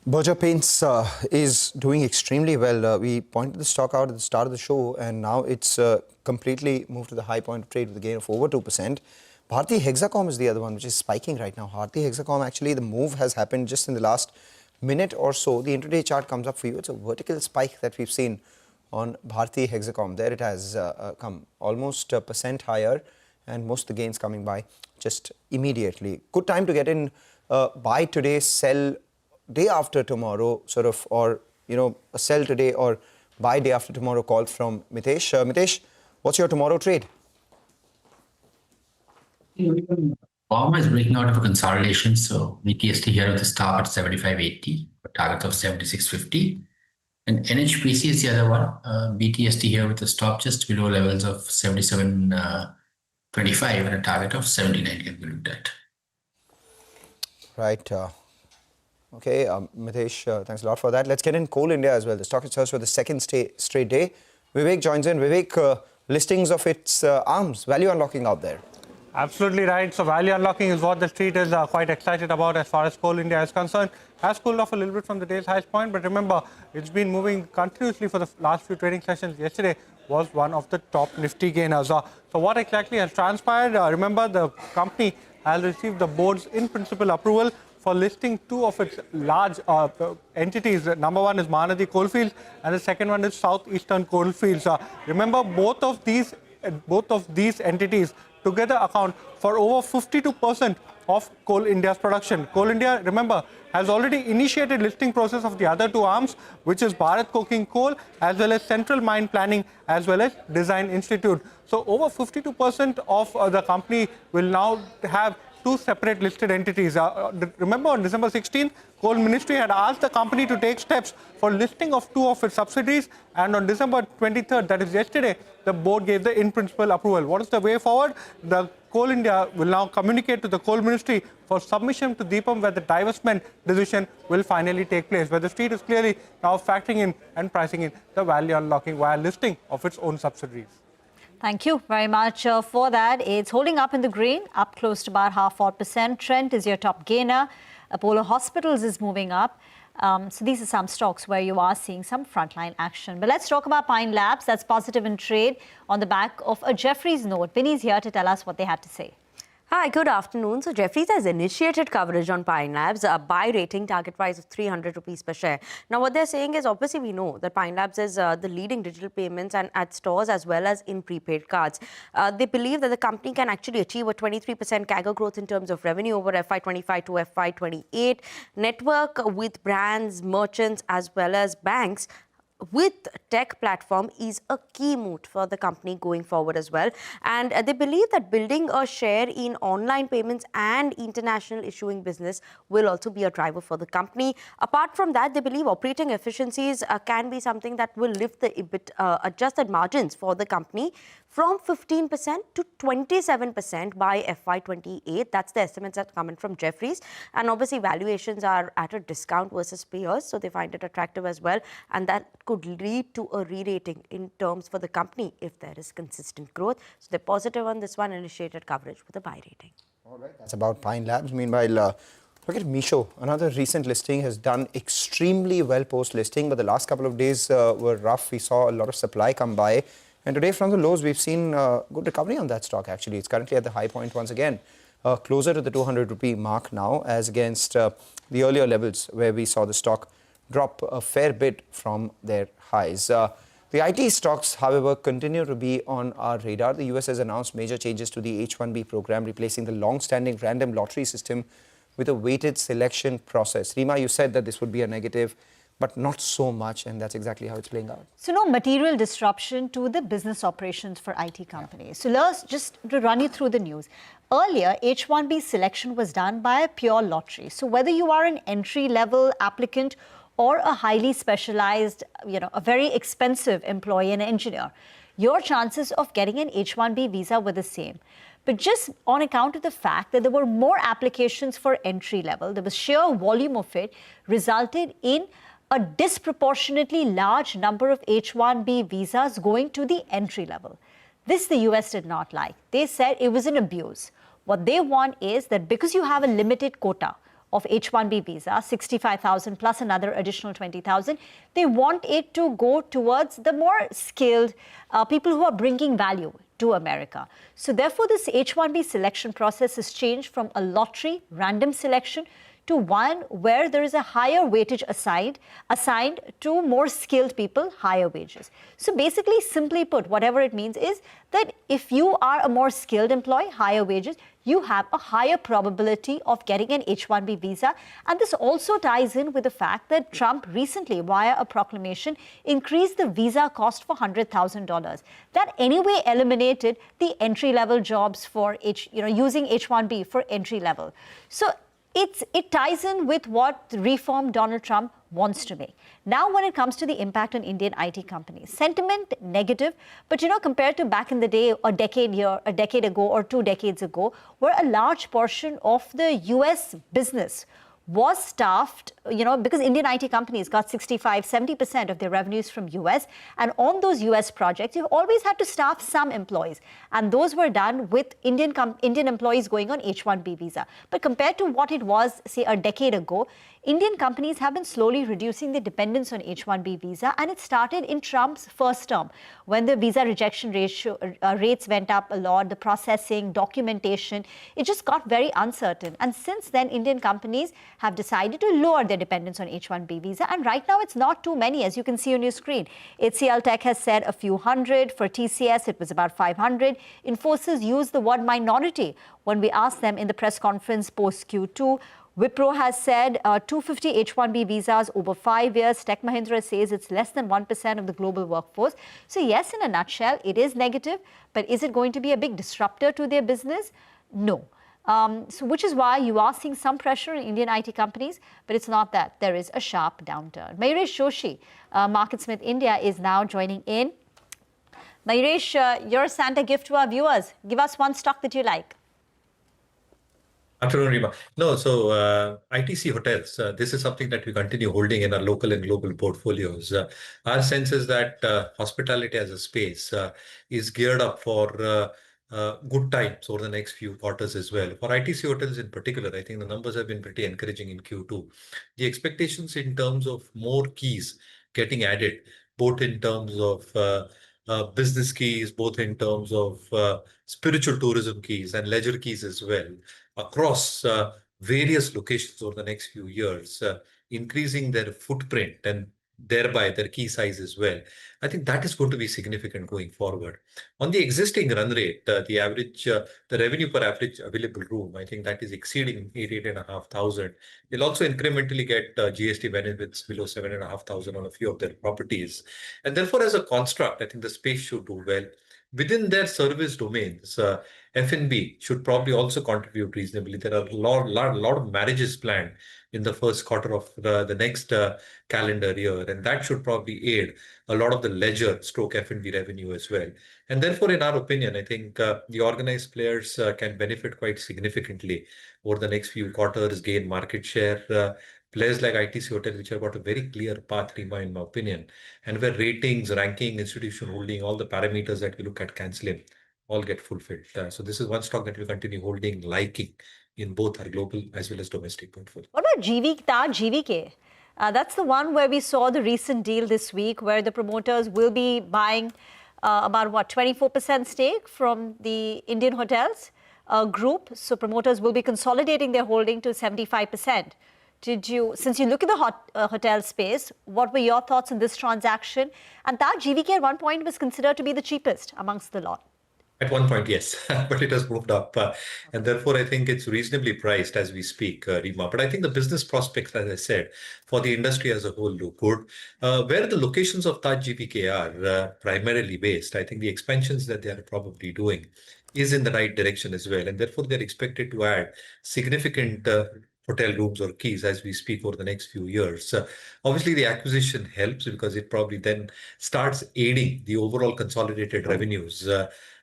Berger Paints is doing extremely well. We pointed the stock out at the start of the show, and now it's completely moved to the high point of trade with a gain of over 2%. Bharti Hexacom is the other one, which is spiking right now. Bharti Hexacom, actually, the move has happened just in the last minute or so. The intraday chart comes up for you. It's a vertical spike that we've seen on Bharti Hexacom. There it has come almost a percent higher, and most of the gains coming by just immediately. Good time to get in, buy today, sell day after tomorrow, sort of, or, you know, a sell today or buy day after tomorrow call from Mitesh. Mitesh, what's your tomorrow trade? Pharma is breaking out of a consolidation, so BTST here with the stop at 75.80, a target of 76.50. And NHPC is the other one. BTST here with a stop just below levels of 77.25 and a target of 79 can be looked at. Right. Okay, Mitesh, thanks a lot for that. Let's get in Coal India as well. The stock itself for the second straight day. Vivek joins in. Vivek, listings of its arms, value unlocking out there. Absolutely right. So value unlocking is what the street is quite excited about as far as Coal India is concerned. Has cooled off a little bit from the day's highest point, but remember, it's been moving continuously for the last few trading sessions. Yesterday was one of the top nifty gainers. So what exactly has transpired? Remember, the company has received the board's in-principle approval for listing two of its large entities. Number one is Mahanadi Coalfields, and the second one is Southeastern Coalfields. Remember, both of these entities together account for over 52% of Coal India's production. Coal India, remember, has already initiated listing process of the other two arms, which is Bharat Coking Coal, as well as Central Mine Planning, as well as Design Institute. So over 52% of the company will now have two separate listed entities. Remember, on December 16th, Coal Ministry had asked the company to take steps for listing of two of its subsidiaries, and on December 23rd, that is yesterday, the board gave the in-principle approval. What is the way forward? The Coal India will now communicate to the Coal Ministry for submission to DIPAM, where the divestment decision will finally take place, where the street is clearly now factoring in and pricing in the value unlocking via listing of its own subsidiaries. Thank you very much for that. It's holding up in the green, up close to about 0.5%. Trent is your top gainer. Apollo Hospitals is moving up. So these are some stocks where you are seeing some frontline action. But let's talk about Pine Labs. That's positive in trade on the back of a Jefferies note. Vinny's here to tell us what they had to say. Hi, good afternoon. So Jefferies has initiated coverage on Pine Labs, a buy rating, target price of 300 rupees per share. Now, what they're saying is, obviously, we know that Pine Labs is the leading digital payments and at stores as well as in prepaid cards. They believe that the company can actually achieve a 23% CAGR growth in terms of revenue over FY25 to FY28. Network with brands, merchants, as well as banks with tech platform is a key moat for the company going forward as well. And they believe that building a share in online payments and international issuing business will also be a driver for the company. Apart from that, they believe operating efficiencies can be something that will lift the EBIT adjusted margins for the company from 15% to 27% by FY28. That's the estimates that come in from Jefferies. And obviously, valuations are at a discount versus peers, so they find it attractive as well. And that could lead to a re-rating in terms for the company if there is consistent growth. So they're positive on this one, initiated coverage with a buy rating. All right, that's about Pine Labs. Meanwhile, look at Meesho. Another recent listing has done extremely well post-listing, but the last couple of days were rough. We saw a lot of supply come by. And today, from the lows, we've seen good recovery on that stock, actually. It's currently at the high point once again, closer to the 200 rupee mark now, as against the earlier levels where we saw the stock drop a fair bit from their highs. The IT stocks, however, continue to be on our radar. The US has announced major changes to the H-1B program, replacing the long-standing random lottery system with a weighted selection process. Rima, you said that this would be a negative, but not so much, and that's exactly how it's playing out. So no material disruption to the business operations for IT companies. So let's just to run you through the news. Earlier, H-1B selection was done by a pure lottery. So whether you are an entry-level applicant or a highly specialized, a very expensive employee and engineer, your chances of getting an H-1B visa were the same. But just on account of the fact that there were more applications for entry level, there was sheer volume of it, resulted in a disproportionately large number of H-1B visas going to the entry level. This the US did not like. They said it was an abuse. What they want is that because you have a limited quota of H-1B visa, 65,000 plus another additional 20,000. They want it to go towards the more skilled people who are bringing value to America. So therefore, this H-1B selection process has changed from a lottery, random selection, to one where there is a higher weightage assigned to more skilled people, higher wages. So basically, simply put, whatever it means is that if you are a more skilled employee, higher wages, you have a higher probability of getting an H-1B visa. And this also ties in with the fact that Trump recently, via a proclamation, increased the visa cost for $100,000. That anyway eliminated the entry-level jobs for using H-1B for entry level. So it ties in with what reform Donald Trump wants to make. Now, when it comes to the impact on Indian IT companies, sentiment negative, but compared to back in the day, a decade ago or 2 decades ago, where a large portion of the US business was staffed, because Indian IT companies got 65-70% of their revenues from US. And on those US projects, you've always had to staff some employees. And those were done with Indian employees going on H-1B visa. But compared to what it was, say, a decade ago, Indian companies have been slowly reducing their dependence on H-1B visa, and it started in Trump's first term when the visa rejection rates went up a lot, the processing, documentation, it just got very uncertain. And since then, Indian companies have decided to lower their dependence on H-1B visa, and right now it's not too many, as you can see on your screen. HCL Tech has said a few hundred. For TCS, it was about 500. Infosys used the word minority when we asked them in the press conference post Q2. Wipro has said 250 H-1B visas over 5 years. Tech Mahindra says it's less than 1% of the global workforce. So yes, in a nutshell, it is negative, but is it going to be a big disruptor to their business? No. So which is why you are seeing some pressure in Indian IT companies, but it's not that. There is a sharp downturn. Mayuresh Joshi, MarketSmith India, is now joining in. Mayuresh, your Santa gift to our viewers. Give us one stock that you like. Afternoon, Rima. No, so ITC hotels, this is something that we continue holding in our local and global portfolios. Our sense is that hospitality as a space is geared up for good times over the next few quarters as well. For ITC hotels in particular, I think the numbers have been pretty encouraging in Q2. The expectations in terms of more keys getting added, both in terms of business keys, both in terms of spiritual tourism keys and leisure keys as well, across various locations over the next few years, increasing their footprint and thereby their key size as well. I think that is going to be significant going forward. On the existing run rate, the average, the revenue per average available room, I think that is exceeding 8,500. They'll also incrementally get GST benefits below 7,500 on a few of their properties. And therefore, as a construct, I think the space should do well. Within their service domains, F&B should probably also contribute reasonably. There are a lot of marriages planned in the first quarter of the next calendar year, and that should probably aid a lot of the leisure stroke F&B revenue as well. And therefore, in our opinion, I think the organized players can benefit quite significantly over the next few quarters, gain market share. Players like ITC Hotel, which have got a very clear path, Rima, in my opinion, and where ratings, ranking, institution holding, all the parameters that we look at canceling, all get fulfilled. So this is one stock that we continue holding, liking in both our global as well as domestic portfolio. What about GVK? That's the one where we saw the recent deal this week, where the promoters will be buying about 24% stake from the Indian Hotels group. So promoters will be consolidating their holding to 75%. Since you look at the hotel space, what were your thoughts on this transaction? And that GVK at one point was considered to be the cheapest amongst the lot. At one point, yes, but it has moved up. And therefore, I think it's reasonably priced as we speak, Rima. But I think the business prospects, as I said, for the industry as a whole look good. Where the locations of Taj GVK are primarily based, I think the expansions that they are probably doing is in the right direction as well. And therefore, they're expected to add significant hotel rooms or keys as we speak over the next few years. Obviously, the acquisition helps because it probably then starts aiding the overall consolidated revenues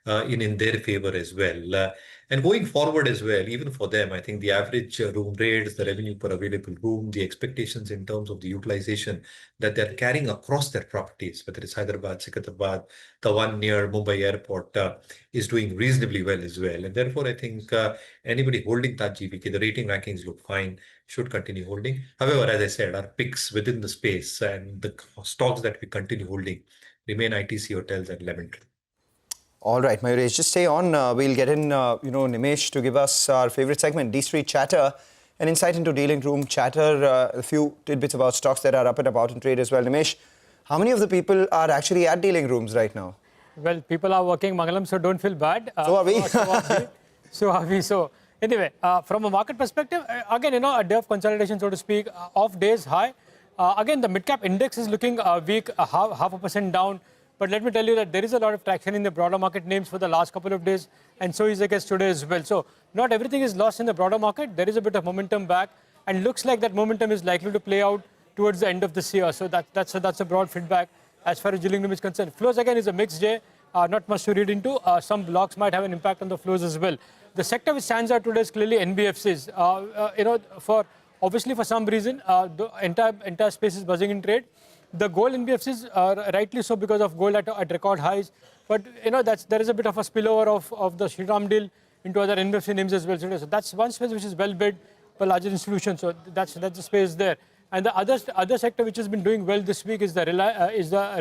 in their favor as well. And going forward as well, even for them, I think the average room rates, the revenue per available room, the expectations in terms of the utilization that they're carrying across their properties, whether it's Hyderabad, Secunderabad, the one near Mumbai airport, is doing reasonably well as well. And therefore, I think anybody holding that GVK, the rating rankings look fine, should continue holding. However, as I said, our picks within the space and the stocks that we continue holding remain ITC hotels and Lemon Tree. All right, Mayuresh, just stay on. We'll get in, Nimesh to give us our favorite segment, D-Street Chatter, an insight into dealing room chatter, a few tidbits about stocks that are up and about in trade as well. Nimesh, how many of the people are actually at dealing rooms right now? Well, people are working, Mangalam, so don't feel bad. So are we. So are we. So anyway, from a market perspective, again, a day of consolidation, so to speak, off days high. Again, the mid-cap index is looking weak, half a percent down. But let me tell you that there is a lot of traction in the broader market names for the last couple of days, and so is the case today as well. So not everything is lost in the broader market. There is a bit of momentum back, and looks like that momentum is likely to play out towards the end of this year. So that's a broad feedback as far as dealing room is concerned. Flows again is a mixed day, not much to read into. Some blocks might have an impact on the flows as well. The sector which stands out today is clearly NBFCs. For some reason, the entire space is buzzing in trade. The gold NBFCs are rightly so because of gold at record highs. But there is a bit of a spillover of the Shriram deal into other NBFC names as well. So that's one space which is well bid for larger institutions. So that's the space there. And the other sector which has been doing well this week is the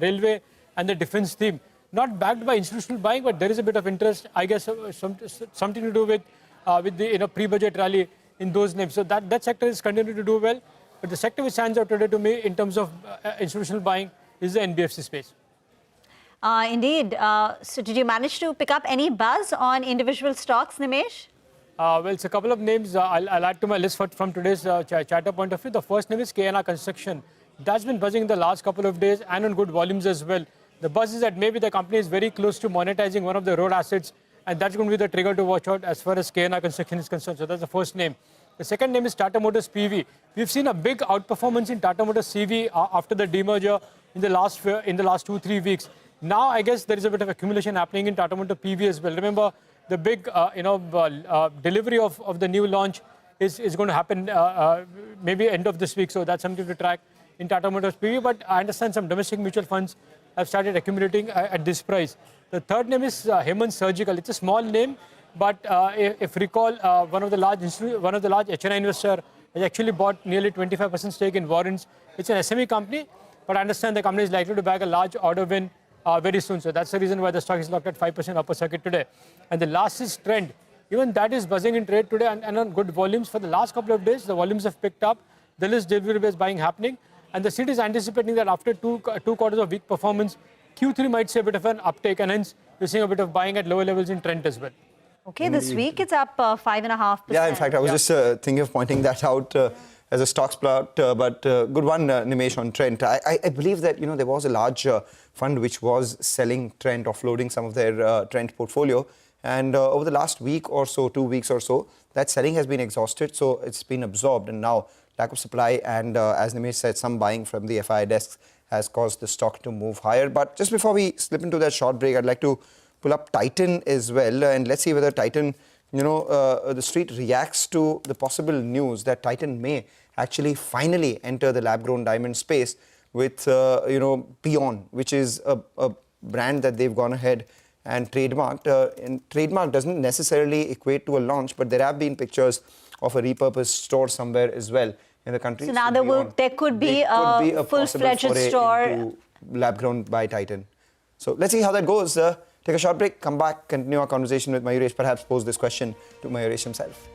railway and the defense theme. Not backed by institutional buying, but there is a bit of interest, I guess, something to do with the pre-budget rally in those names. So that sector is continuing to do well. But the sector which stands out today to me in terms of institutional buying is the NBFC space. Indeed. So did you manage to pick up any buzz on individual stocks, Nimesh? Well, it's a couple of names I'll add to my list from today's chatter point of view. The first name is KNR Construction. That's been buzzing in the last couple of days and on good volumes as well. The buzz is that maybe the company is very close to monetizing one of the road assets, and that's going to be the trigger to watch out as far as KNR Construction is concerned. So that's the first name. The second name is Tata Motors PV. We've seen a big outperformance in Tata Motors CV after the demerger in the last 2-3 weeks. Now, I guess there is a bit of accumulation happening in Tata Motors PV as well. Remember, the big delivery of the new launch is going to happen maybe end of this week. So that's something to track in Tata Motors PV. But I understand some domestic mutual funds have started accumulating at this price. The third name is Hemant Surgical. It's a small name, but if recall, one of the large HNI investor has actually bought nearly 25% stake in warrants. It's an SME company, but I understand the company is likely to bag a large order win very soon. So that's the reason why the stock is locked at 5% upper circuit today. And the last is Trend. Even that is buzzing in trade today and on good volumes. For the last couple of days, the volumes have picked up. There is delivery-based buying happening. And the city is anticipating that after two quarters of weak performance, Q3 might see a bit of an uptake, and hence we're seeing a bit of buying at lower levels in Trent as well. Okay, this week it's up 5.5%. Yeah, in fact, I was just thinking of pointing that out as a stock plot, but good one, Nimesh, on Trent. I believe that there was a large fund which was selling Trent, offloading some of their Trent portfolio, and over the last week or so, 2 weeks or so, that selling has been exhausted, so it's been absorbed, and now lack of supply and, as Nimesh said, some buying from the FI desks has caused the stock to move higher. But just before we slip into that short break, I'd like to pull up Titan as well, and let's see whether Titan, the street reacts to the possible news that Titan may actually finally enter the lab-grown diamond space with, Beyond, which is a brand that they've gone ahead and trademarked. And trademark doesn't necessarily equate to a launch, but there have been pictures of a repurposed store somewhere as well in the country. So now there could be a full-fledged store. Lab-grown by Titan. So let's see how that goes. Take a short break, come back, continue our conversation with Mayuresh, perhaps pose this question to Mayuresh himself.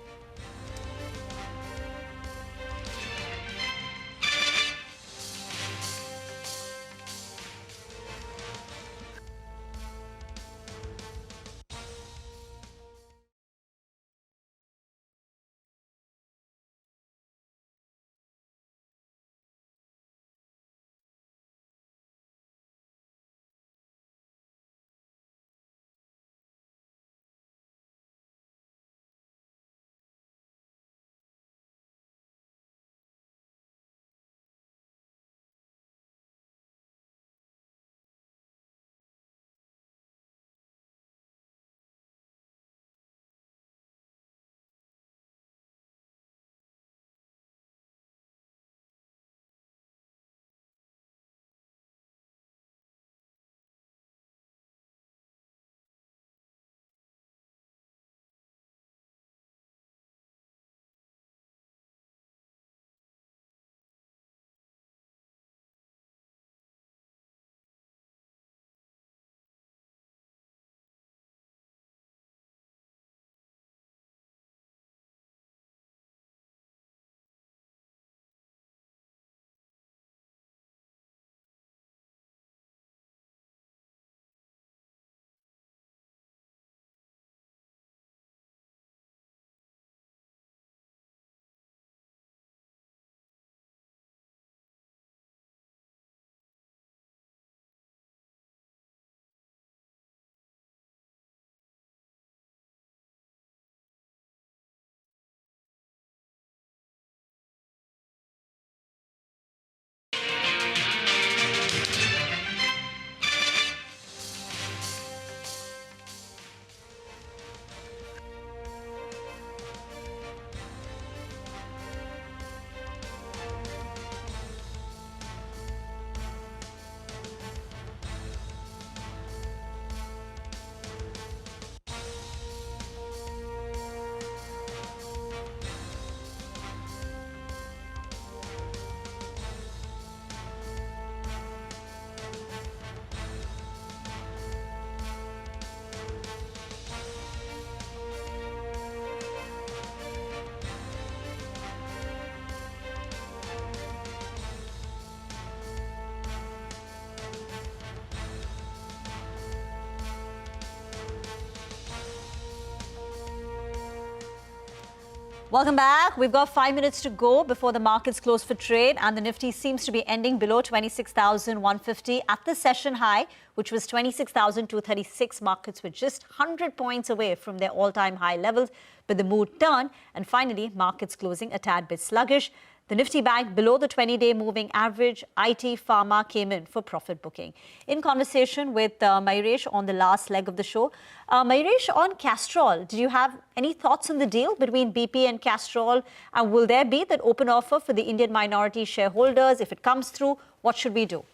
Welcome back. We've got 5 minutes to go before the markets close for trade, and the Nifty seems to be ending below 26,150 at the session high, which was 26,236. Markets were just 100 points away from their all-time high levels, but the mood turned, and finally, markets closing a tad bit sluggish. The Nifty Bank below the 20-day moving average. IT, Pharma came in for profit booking. In conversation with Mayuresh on the last leg of the show, Mayuresh, on Castrol, did you have any thoughts on the deal between BP and Castrol? And will there be that open offer for the Indian minority shareholders? If it comes through, what should we do?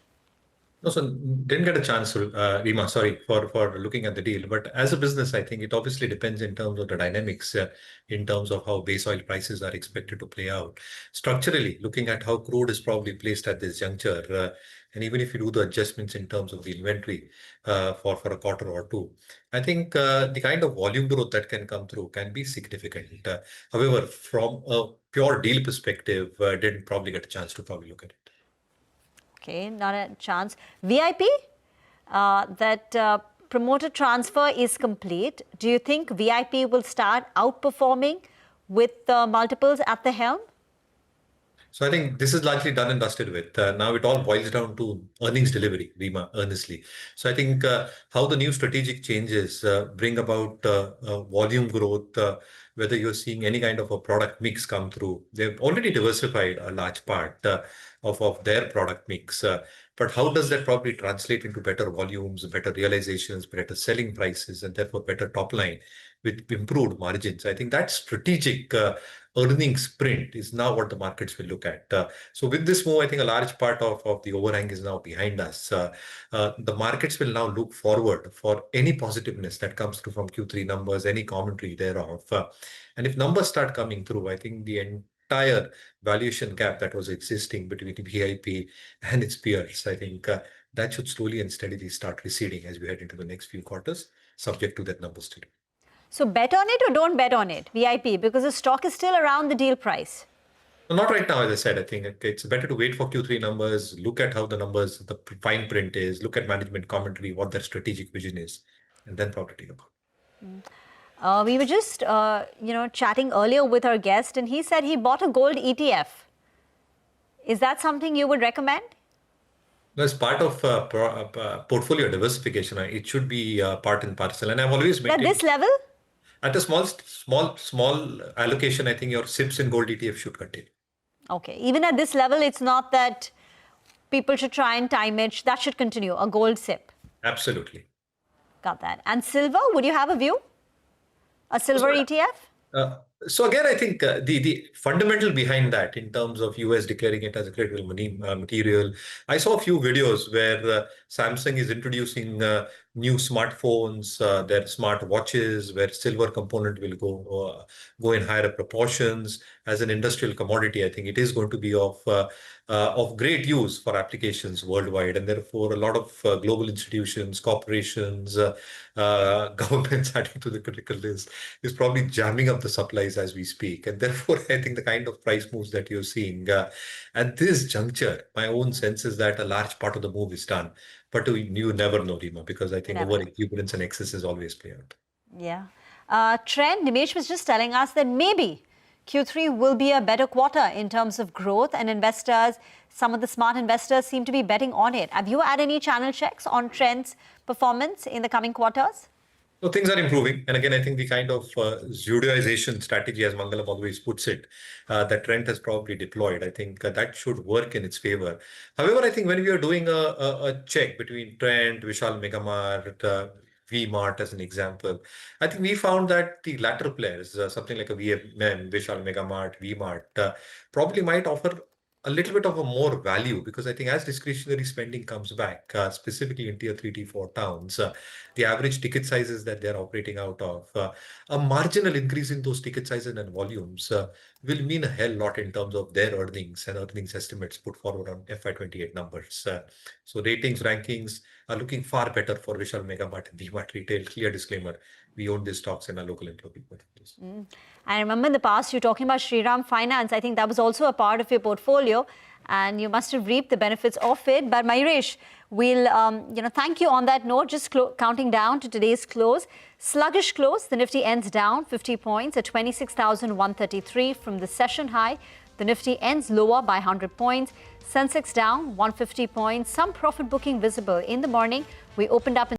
No, so didn't get a chance, Rima, sorry, for looking at the deal. But as a business, I think it obviously depends in terms of the dynamics, in terms of how base oil prices are expected to play out. Structurally, looking at how crude is probably placed at this juncture, and even if you do the adjustments in terms of the inventory for a quarter or two, I think the kind of volume growth that can come through can be significant. However, from a pure deal perspective, didn't probably get a chance to probably look at it. Okay, not a chance. VIP, that promoter transfer is complete. Do you think VIP will start outperforming with multiples at the helm? So I think this is largely done and dusted with. Now it all boils down to earnings delivery, Rima, earnestly. So I think how the new strategic changes bring about volume growth, whether you're seeing any kind of a product mix come through. They've already diversified a large part of their product mix. But how does that probably translate into better volumes, better realizations, better selling prices, and therefore better top line with improved margins? I think that strategic earnings sprint is now what the markets will look at. So with this move, I think a large part of the overhang is now behind us. The markets will now look forward for any positiveness that comes through from Q3 numbers, any commentary thereof. And if numbers start coming through, I think the entire valuation gap that was existing between VIP and its peers, I think that should slowly and steadily start receding as we head into the next few quarters, subject to that numbers to do. So bet on it or don't bet on it, VIP, because the stock is still around the deal price. Not right now, as I said. I think it's better to wait for Q3 numbers, look at how the numbers, the fine print is, look at management commentary, what their strategic vision is, and then probably take a call. We were just, chatting earlier with our guest, and he said he bought a gold ETF. Is that something you would recommend? No, as part of portfolio diversification, it should be part and parcel. And I've always maintained at this level. At a small allocation, I think your SIPs in gold ETF should continue. Okay, even at this level, it's not that people should try and time it. That should continue, a gold SIP. Absolutely. Got that. And silver, would you have a view? A silver ETF? So again, I think the fundamental behind that in terms of US declaring it as a critical material, I saw a few videos where Samsung is introducing new smartphones, their smart watches, where silver component will go in higher proportions. As an industrial commodity, I think it is going to be of great use for applications worldwide, and therefore a lot of global institutions, corporations, governments adding to the critical list is probably jamming up the supplies as we speak. And therefore, I think the kind of price moves that you're seeing at this juncture, my own sense is that a large part of the move is done. But you never know, Rima, because I think over exuberance and excesses always play out. Yeah. Trend, Nimesh was just telling us that maybe Q3 will be a better quarter in terms of growth, and investors, some of the smart investors seem to be betting on it. Have you had any channel checks on Trend's performance in the coming quarters? So things are improving. And again, I think the kind of Judaization strategy, as Mangalam always puts it, that Trent has probably deployed, I think that should work in its favor. However, I think when we are doing a check between Trent, Vishal Megamart, V-Mart as an example, I think we found that the latter players, something like a VMM, Vishal Megamart, V-Mart, probably might offer a little bit of a more value, because I think as discretionary spending comes back, specifically in tier 3, tier 4 towns, the average ticket sizes that they're operating out of, a marginal increase in those ticket sizes and volumes will mean a hell lot in terms of their earnings and earnings estimates put forward on FY28 numbers. So ratings, rankings are looking far better for Vishal Megamart and V-Mart Retail. Clear disclaimer, we own these stocks in our local and global portfolios. I remember in the past you talking about Shriram Finance. I think that was also a part of your portfolio. and you must have reaped the benefits of it. But Mayuresh, we'll thank you on that note. Just counting down to today's close. Sluggish close. The Nifty ends down 50 points at 26,133 from the session high. The Nifty ends lower by 100 points. Sensex down 150 points. Some profit booking visible in the morning. We opened up in